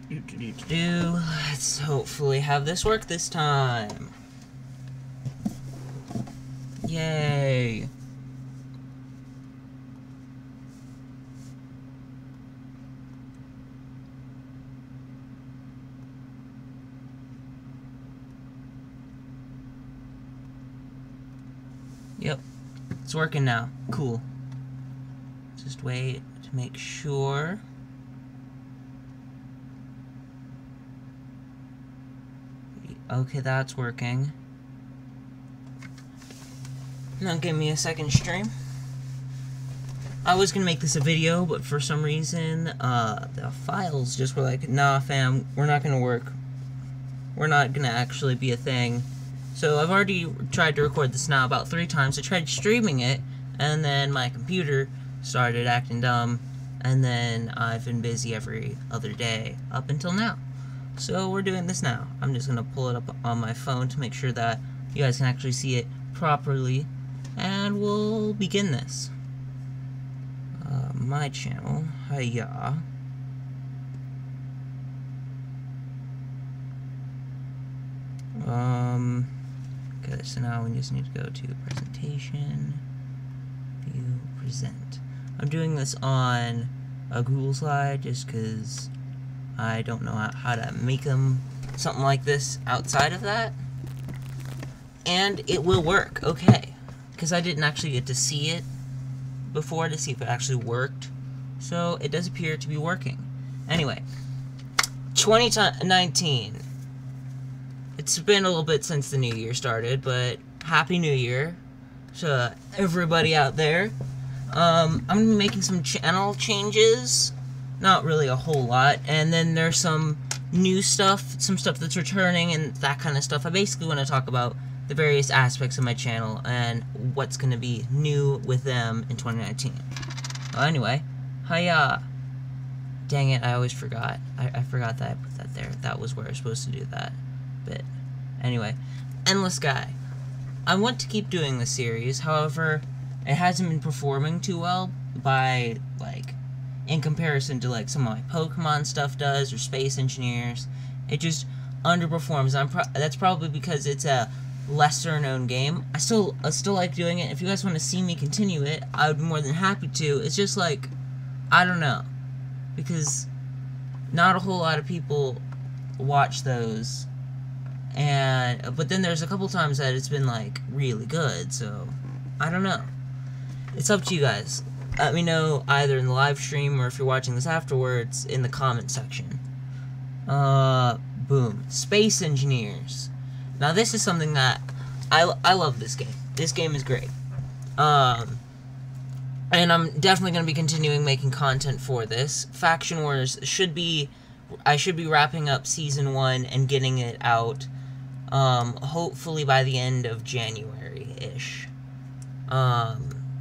Let's hopefully have this work this time. Yay. Yep, it's working now. Cool. Just wait to make sure. Okay, that's working. Now give me a second stream. I was gonna make this a video, but for some reason, the files just were like, nah fam, we're not gonna work. We're not gonna actually be a thing. So I've already tried to record this now about 3 times. I tried streaming it, and then my computer started acting dumb, and then I've been busy every other day up until now. So we're doing this now. I'm just gonna pull it up on my phone to make sure that you guys can actually see it properly, and we'll begin this. My channel, hiya. Okay, so now we just need to go to presentation, view, present. I'm doing this on a Google slide just because I don't know how to make them something like this outside of that. And it will work, okay. Because I didn't actually get to see it before to see if it actually worked. So it does appear to be working. Anyway, 2019. It's been a little bit since the new year started, but Happy New Year to everybody out there. I'm going to be making some channel changes. Not really a whole lot. And then there's some new stuff, some stuff that's returning and that kind of stuff. I basically want to talk about the various aspects of my channel and what's going to be new with them in 2019. Well, anyway, hiya. Dang it, I always forgot. I forgot that I put that there. That was where I was supposed to do that. But anyway, Endless Guy. I want to keep doing this series, however, it hasn't been performing too well by, like, in comparison to, like, some of my Pokemon stuff does, or Space Engineers. It just underperforms. That's probably because it's a lesser known game. I still like doing it. If you guys want to see me continue it, I would be more than happy to. It's just like, I don't know, because not a whole lot of people watch those, but then there's a couple times that it's been like really good, so I don't know. It's up to you guys. Let me know either in the live stream or if you're watching this afterwards in the comment section. Boom. Space Engineers. Now this is something that I love this game. This game is great. And I'm definitely going to be continuing making content for this. Faction Wars I should be wrapping up Season 1 and getting it out, hopefully by the end of January-ish.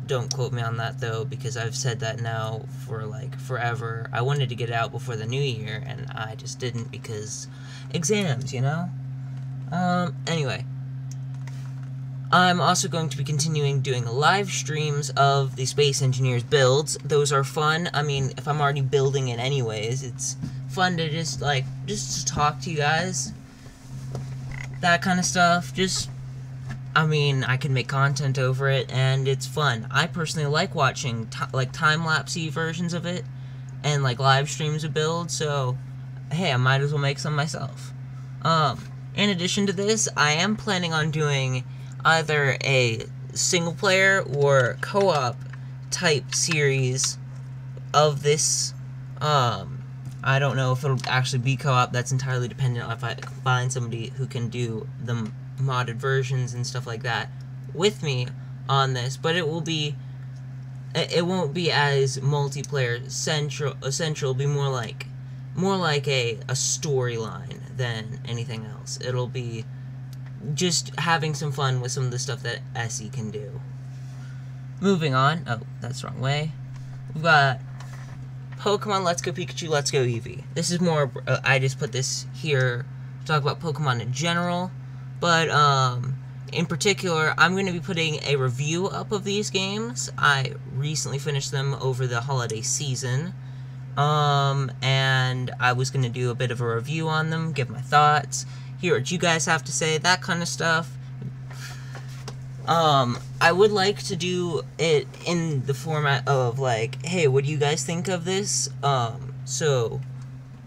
Don't quote me on that, though, because I've said that now for, like, forever. I wanted to get it out before the new year, and I just didn't because exams, you know? Anyway. I'm also going to be continuing doing live streams of the Space Engineers builds. Those are fun. I mean, if I'm already building it anyways, it's fun to just to talk to you guys. That kind of stuff. I mean, I can make content over it, and it's fun. I personally like watching, time-lapse-y versions of it, and, like, live streams of builds, so, hey, I might as well make some myself. In addition to this, I am planning on doing either a single-player or co-op type series of this. I don't know if it'll actually be co-op. That's entirely dependent on if I find somebody who can do the modded versions and stuff like that with me on this, but it won't be as multiplayer central. It'll be more like a storyline than anything else. It'll be just having some fun with some of the stuff that SE can do. Moving on. Oh, that's the wrong way. We've got Pokemon Let's Go Pikachu, Let's Go Eevee. This is more, I just put this here to talk about Pokemon in general, but in particular, I'm going to be putting a review up of these games. I recently finished them over the holiday season, And I was going to do a bit of a review on them, give my thoughts, hear what you guys have to say, that kind of stuff. I would like to do it in the format of, like, hey, what do you guys think of this? So,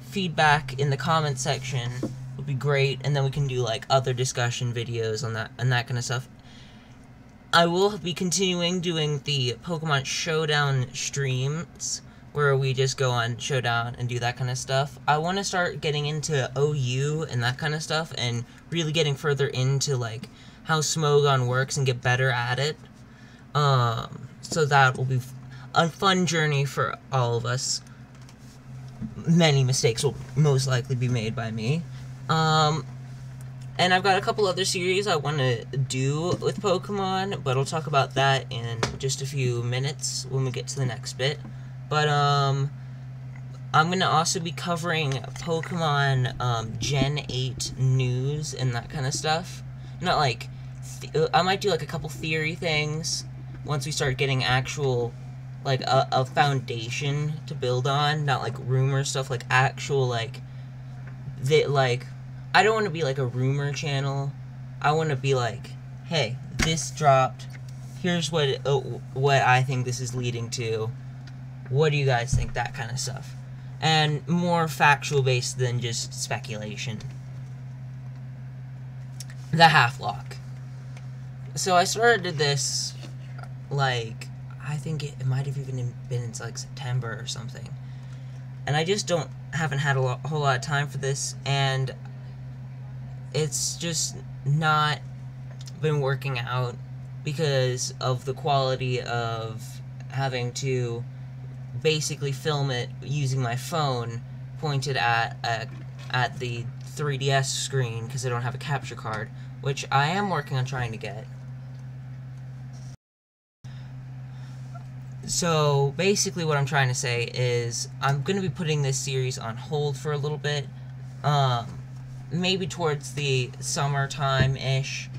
feedback in the comment section would be great, and then we can do, like, other discussion videos on that, and that kind of stuff. I will be continuing doing the Pokemon Showdown streams, where we just go on Showdown and do that kind of stuff. I want to start getting into OU and that kind of stuff, and really getting further into, like, how Smogon works and get better at it. So that will be a fun journey for all of us. Many mistakes will most likely be made by me. And I've got a couple other series I want to do with Pokemon, but I'll talk about that in just a few minutes when we get to the next bit. But, I'm going to also be covering Pokemon, Gen 8 news and that kind of stuff. Not like, I might do, like, a couple theory things once we start getting actual, like, a foundation to build on. Not, like, rumor stuff, like, actual, like, I don't want to be, like, a rumor channel. I want to be like, hey, this dropped. Here's what I think this is leading to. What do you guys think? That kind of stuff. And more factual based than just speculation. The Half-Lock. So I started this, like, I think it might have even been in, like, September or something. And I just haven't had a whole lot of time for this, and it's just not been working out because of the quality of having to basically film it using my phone pointed at the 3DS screen because I don't have a capture card, which I am working on trying to get. So basically what I'm trying to say is I'm going to be putting this series on hold for a little bit, maybe towards the summertime-ish,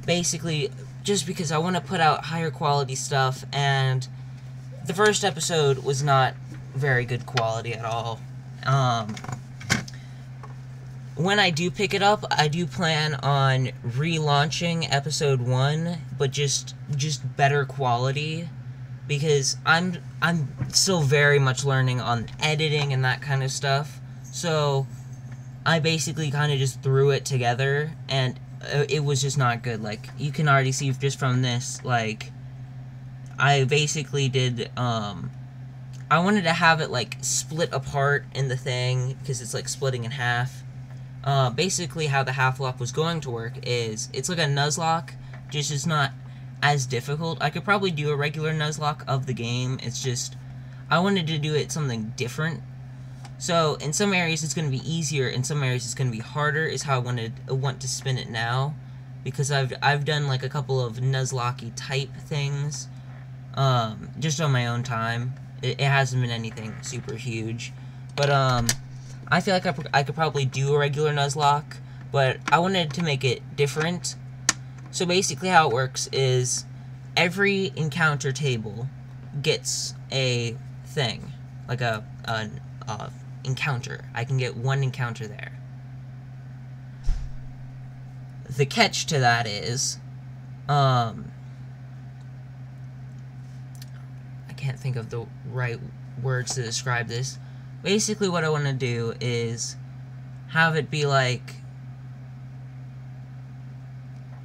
basically just because I want to put out higher quality stuff, and the first episode was not very good quality at all. When I do pick it up, I do plan on relaunching episode 1, but just better quality, because I'm still very much learning on editing and that kind of stuff. So I basically kind of just threw it together, and it was just not good. Like, you can already see just from this, like, I basically did, I wanted to have it, like, split apart in the thing, because it's, like, splitting in half. Basically how the Half-Lock was going to work is, it's like a Nuzlocke, just it's not as difficult. I could probably do a regular Nuzlocke of the game, it's just, I wanted to do it something different. So, in some areas it's going to be easier, in some areas it's going to be harder, is how I want to spin it now. Because I've done, like, a couple of Nuzlocke type things, just on my own time. It hasn't been anything super huge. But, I feel like I could probably do a regular Nuzlocke, but I wanted to make it different. So basically how it works is every encounter table gets a thing, like a encounter. I can get one encounter there. The catch to that is, I can't think of the right words to describe this. Basically what I want to do is have it be like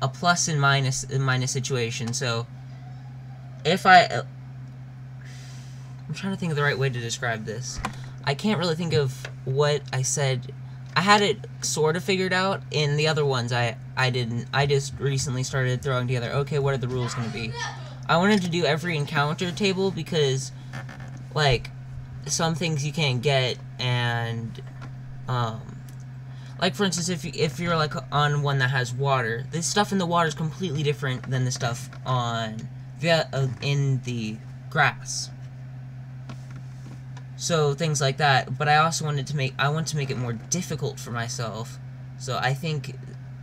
a plus and minus situation. So if I'm trying to think of the right way to describe this. I can't really think of what I said. I had it sort of figured out. In the other ones I didn't. I just recently started throwing together, okay, what are the rules going to be? I wanted to do every encounter table because, like, some things you can't get, and like, for instance, if you're like on one that has water, the stuff in the water is completely different than the stuff on in the grass. So things like that. But I also wanted to make it more difficult for myself. So I think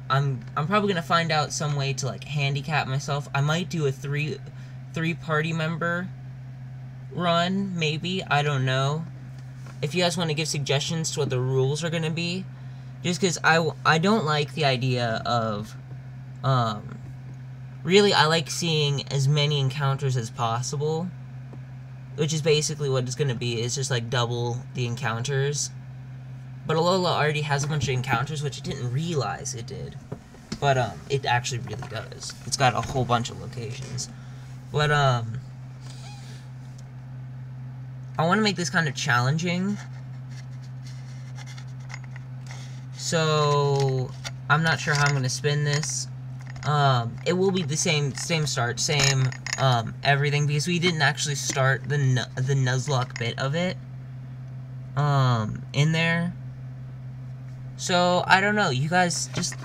I'm probably gonna find out some way to, like, handicap myself. I might do a three party member run, maybe. I don't know. If you guys want to give suggestions to what the rules are going to be. Just because I don't like the idea of, really, I like seeing as many encounters as possible. Which is basically what it's going to be, is just like double the encounters. But Alola already has a bunch of encounters, which I didn't realize it did. But, it actually really does. It's got a whole bunch of locations. But, I want to make this kind of challenging. So, I'm not sure how I'm going to spin this. It will be the same start, same, everything, because we didn't actually start the Nuzlocke bit of it, in there. So, I don't know, you guys, just,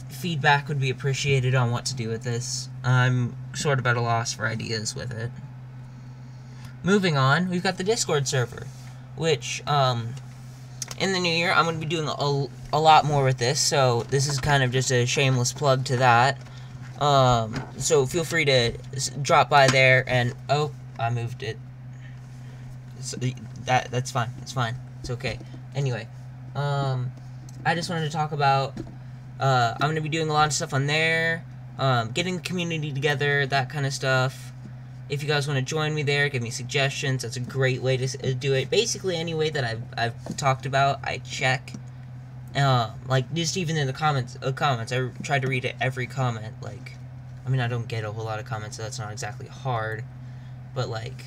feedback would be appreciated on what to do with this. I'm sort of at a loss for ideas with it. Moving on, we've got the Discord server, which, in the new year, I'm going to be doing a lot more with this, so this is kind of just a shameless plug to that. So feel free to drop by there, and, oh, I moved it. So that's fine, it's fine, it's okay. Anyway, I just wanted to talk about, I'm going to be doing a lot of stuff on there, getting the community together, that kind of stuff. If you guys want to join me there, give me suggestions, that's a great way to do it. Basically, any way that I've talked about, I check. Like, just even in the comments, I try to read every comment, like, I mean, I don't get a whole lot of comments, so that's not exactly hard, but, like,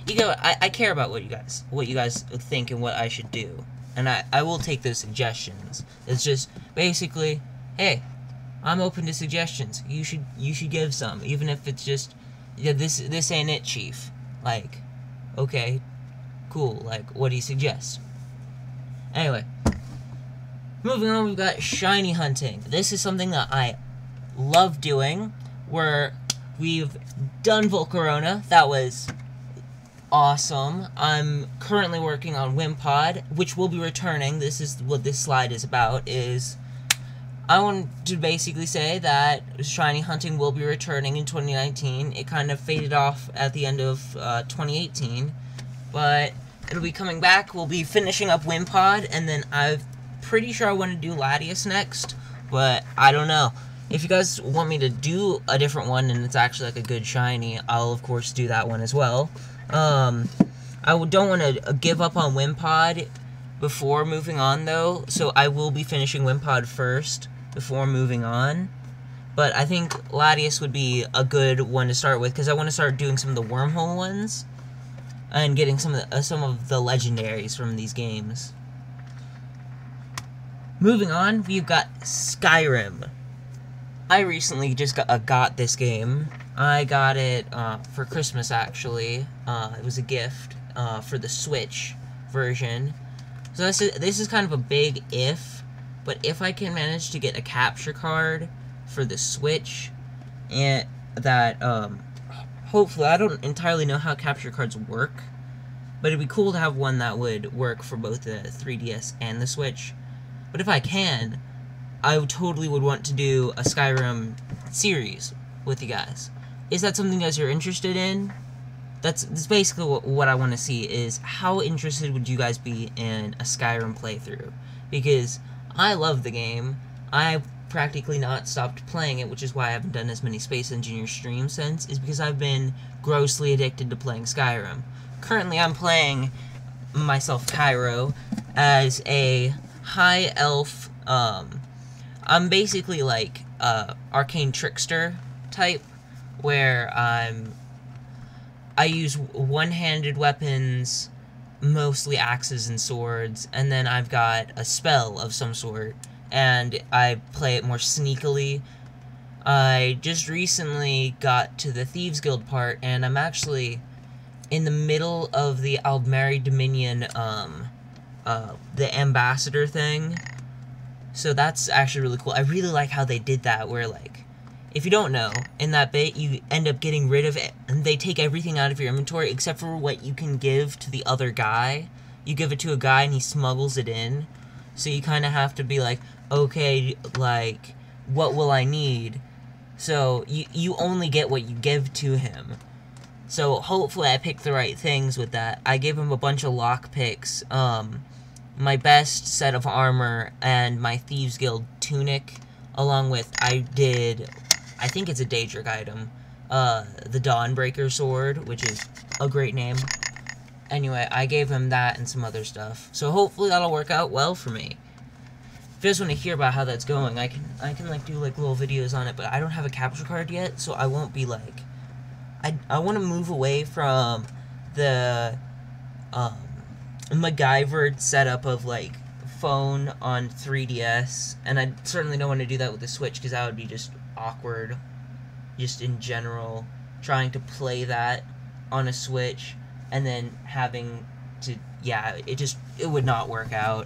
you know, I care about what you guys think and what I should do, and I will take those suggestions. It's just, basically, hey, I'm open to suggestions, you should give some, even if it's just, yeah, this ain't it, Chief. Like, okay, cool. Like, what do you suggest? Anyway, moving on, we've got shiny hunting. This is something that I love doing, where we've done Volcarona. That was awesome. I'm currently working on Wimpod, which will be returning. This is what this slide is about, is I want to basically say that shiny hunting will be returning in 2019. It kind of faded off at the end of 2018, but it'll be coming back. We'll be finishing up Wimpod, and then I'm pretty sure I want to do Latias next, but I don't know. If you guys want me to do a different one, and it's actually like a good shiny, I'll of course do that one as well. I don't want to give up on Wimpod before moving on, though, so I will be finishing Wimpod first before moving on. But I think Latias would be a good one to start with, because I want to start doing some of the wormhole ones and getting some of the legendaries from these games. Moving on, we've got Skyrim. I recently just got this game. I got it for Christmas, actually. It was a gift for the Switch version. So this is kind of a big if, but if I can manage to get a capture card for the Switch, and that, hopefully, I don't entirely know how capture cards work, but it'd be cool to have one that would work for both the 3DS and the Switch. But if I can, I totally would want to do a Skyrim series with you guys. Is that something you guys are interested in? That's basically what I want to see, is how interested would you guys be in a Skyrim playthrough? Because I love the game. I've practically not stopped playing it, which is why I haven't done as many Space Engineer streams since, is because I've been grossly addicted to playing Skyrim. Currently, I'm playing myself Kyro as a high elf. I'm basically like arcane trickster type, where I use one-handed weapons, mostly axes and swords, and then I've got a spell of some sort, and I play it more sneakily. I just recently got to the Thieves Guild part, and I'm actually in the middle of the Aldmeri Dominion, the ambassador thing. So that's actually really cool. I really like how they did that, where, like, if you don't know, in that bit, you end up getting rid of it, and they take everything out of your inventory except for what you can give to the other guy. You give it to a guy, and he smuggles it in. So you kind of have to be like, okay, like, what will I need? So you only get what you give to him. So hopefully I picked the right things with that. I gave him a bunch of lock picks, my best set of armor, and my Thieves Guild tunic, along with, I think it's a Daedric item, the Dawnbreaker sword, which is a great name. Anyway, I gave him that and some other stuff. So hopefully that'll work out well for me. If you guys want to hear about how that's going, I can like do like little videos on it, but I don't have a capture card yet, so I won't be like, I want to move away from the MacGyvered setup of like phone on 3DS, and I certainly don't want to do that with the Switch, because that would be just awkward, just in general, trying to play that on a Switch and then having to, yeah, it would not work out.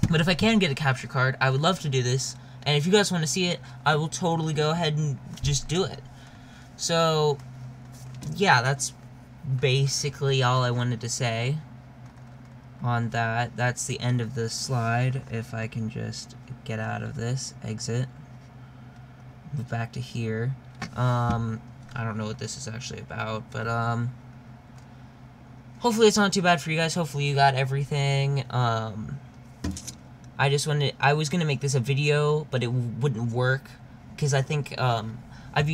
But if I can get a capture card, I would love to do this, and if you guys want to see it, I will totally go ahead and just do it. So, yeah, that's basically all I wanted to say on that. That's the end of the slide. If I can just get out of this, exit, move back to here. I don't know what this is actually about, but hopefully it's not too bad for you guys. Hopefully you got everything. I was gonna make this a video, but it wouldn't work because I think I've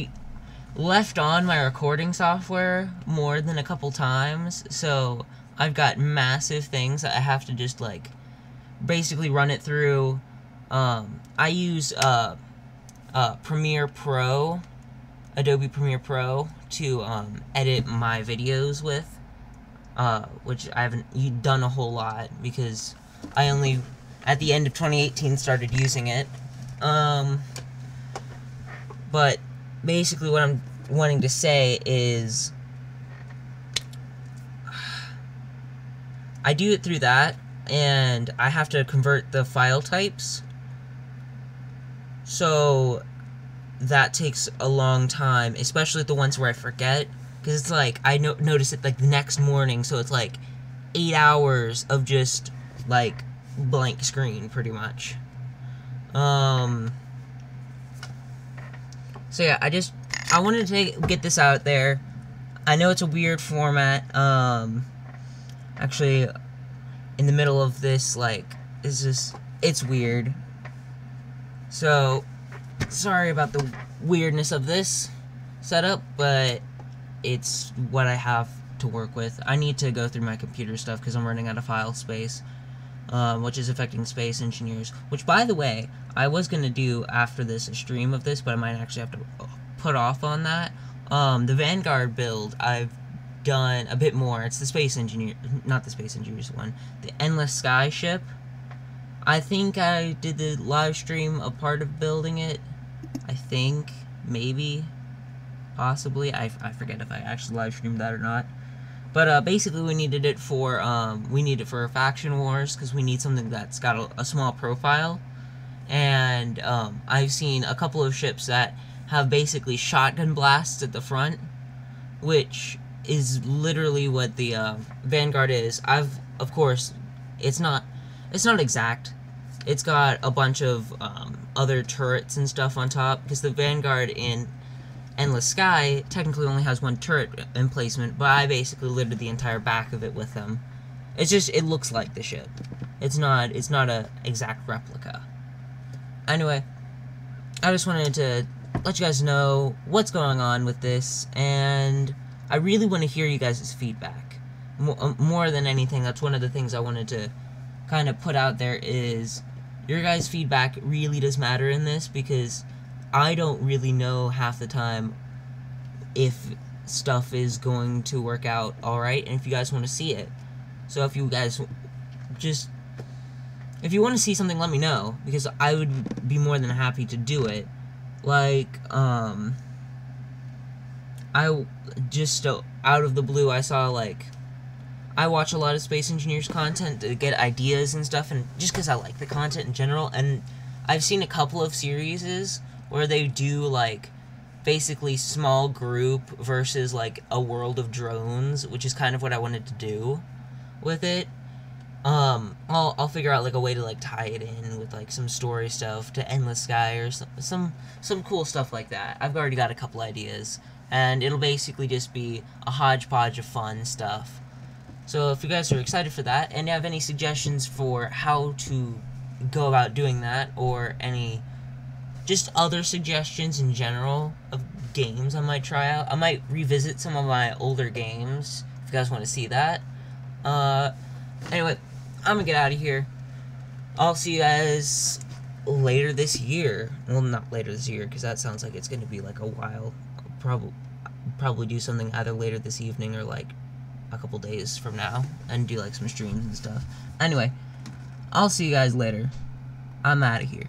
left on my recording software more than a couple times, so I've got massive things that I have to just like basically run it through. I use Premiere Pro, Adobe Premiere Pro, to edit my videos with, which I haven't done a whole lot because I only at the end of 2018 started using it. But basically what I'm wanting to say is I do it through that, and I have to convert the file types, so that takes a long time, especially the ones where I forget, because it's like I notice it like the next morning, so it's like 8 hours of just like blank screen pretty much. So yeah, I wanted to get this out there. I know it's a weird format. Actually, in the middle of this, like, it's weird. So, sorry about the weirdness of this setup, but it's what I have to work with. I need to go through my computer stuff because I'm running out of file space, which is affecting Space Engineers. Which, by the way, I was going to do after this a stream of this, but I might actually have to put off on that. The Vanguard build, I've done a bit more. It's the Space Engineer, not the Space Engineers one, the Endless Sky ship. I think I did the live stream a part of building it. I think, maybe, possibly. I forget if I actually live streamed that or not. But basically, we needed it for faction wars because we need something that's got a small profile. And I've seen a couple of ships that have basically shotgun blasts at the front, which is literally what the Vanguard is. Of course, it's not exact. It's got a bunch of other turrets and stuff on top, because the Vanguard in Endless Sky technically only has one turret emplacement, but I basically littered the entire back of it with them. It's just, it looks like the ship. It's not a exact replica. Anyway, I just wanted to let you guys know what's going on with this, and I really want to hear you guys' feedback. More than anything, that's one of the things I wanted to kind of put out there, is your guys' feedback really does matter in this, because I don't really know half the time if stuff is going to work out alright, and if you guys want to see it. So if you guys if you want to see something, let me know, because I would be more than happy to do it. Like, I just, out of the blue, I saw, like, I watch a lot of Space Engineers content to get ideas and stuff, and just because I like the content in general, and I've seen a couple of series where they do, like, basically small group versus, like, a world of drones, which is kind of what I wanted to do with it. I'll figure out, like, a way to, like, tie it in with, like, some story stuff to Endless Sky or some cool stuff like that. I've already got a couple ideas, and it'll basically just be a hodgepodge of fun stuff. So if you guys are excited for that, and you have any suggestions for how to go about doing that, or any just other suggestions in general of games I might try out, I might revisit some of my older games if you guys want to see that. Anyway, I'm gonna get out of here. I'll see you guys later this year. Well, not later this year, because that sounds like it's gonna be like a while. I'll probably do something either later this evening or like a couple days from now, and do like some streams and stuff. Anyway, I'll see you guys later. I'm out of here.